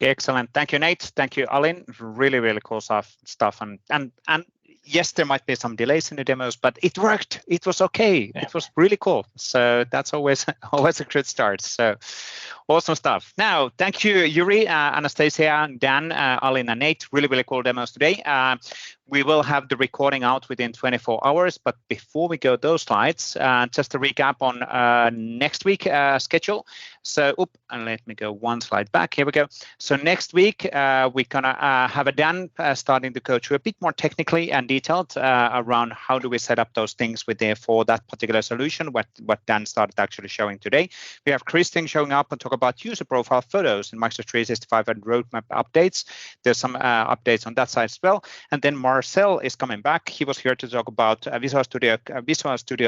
Speaker 1: Excellent. Thank you, Nate. Thank you, Alin. Really, really cool stuff. And yes, there might be some delays in the demos, but it worked. It was okay. Yeah. It was really cool. So that's always a good start. So awesome stuff. Now, thank you, Yurii, Anastasiia, Dan, Alin, and Nate. Really, really cool demos today. We will have the recording out within 24 hours. But before we go those slides, just a recap on next week schedule. So, and let me go one slide back. Here we go. So next week, we're going to have a Dan starting to go through a bit more technically and detailed around how do we set up those things for that particular solution, what Dan started actually showing today. We have Christian showing up and talk about user profile photos in Microsoft 365 and roadmap updates. There's some updates on that side as well. And then Marcel is coming back. He was here to talk about Visual Studio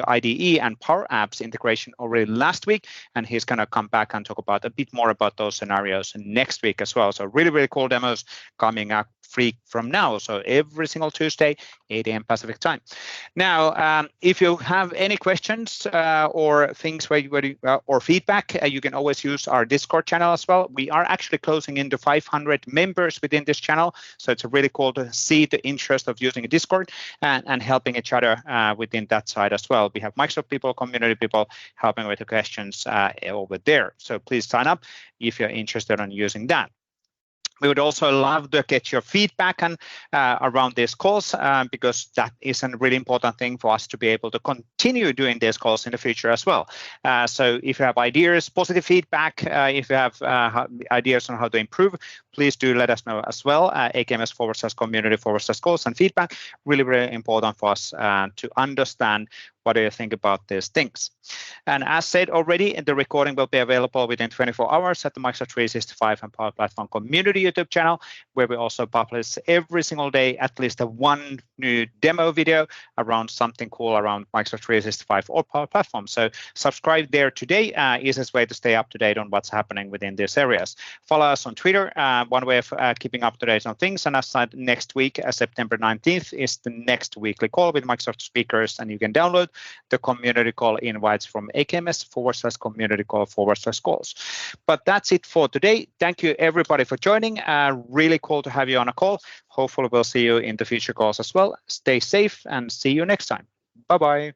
Speaker 1: IDE and Power Apps integration already last week, and he's going to come back and talk about a bit more about those scenarios next week as well. So really, really cool demos coming up free from now. So every single Tuesday, 8 a.m. Pacific time. Now, if you have any questions or things or feedback, you can always use our Discord channel as well. We are actually closing into 500 members within this channel. So it's really cool to see the interest of using a Discord and helping each other within that side as well. We have Microsoft people, community people helping with the questions over there. So please sign up if you're interested in using that. We would also love to get your feedback around these calls because that is a really important thing for us to be able to continue doing these calls in the future as well. So if you have ideas, positive feedback, if you have ideas on how to improve, please do let us know as well. AKMS/community/calls and feedback. Really, really important for us to understand what do you think about these things. And as said already, the recording will be available within 24 hours at the Microsoft 365 and Power Platform community YouTube channel, where we also publish every single day at least one new demo video around something cool around Microsoft 365 or Power Platform. So subscribe there today. Easiest way to stay up to date on what's happening within these areas. Follow us on Twitter, one way of keeping up to date on things. And as said, next week, September 19th, is the next weekly call with Microsoft speakers, and you can download the community call invites from AKMS/community call/calls. But that's it for today. Thank you everybody for joining. Really cool to have you on a call. Hopefully we'll see you in the future calls as well. Stay safe and see you next time. Bye-bye.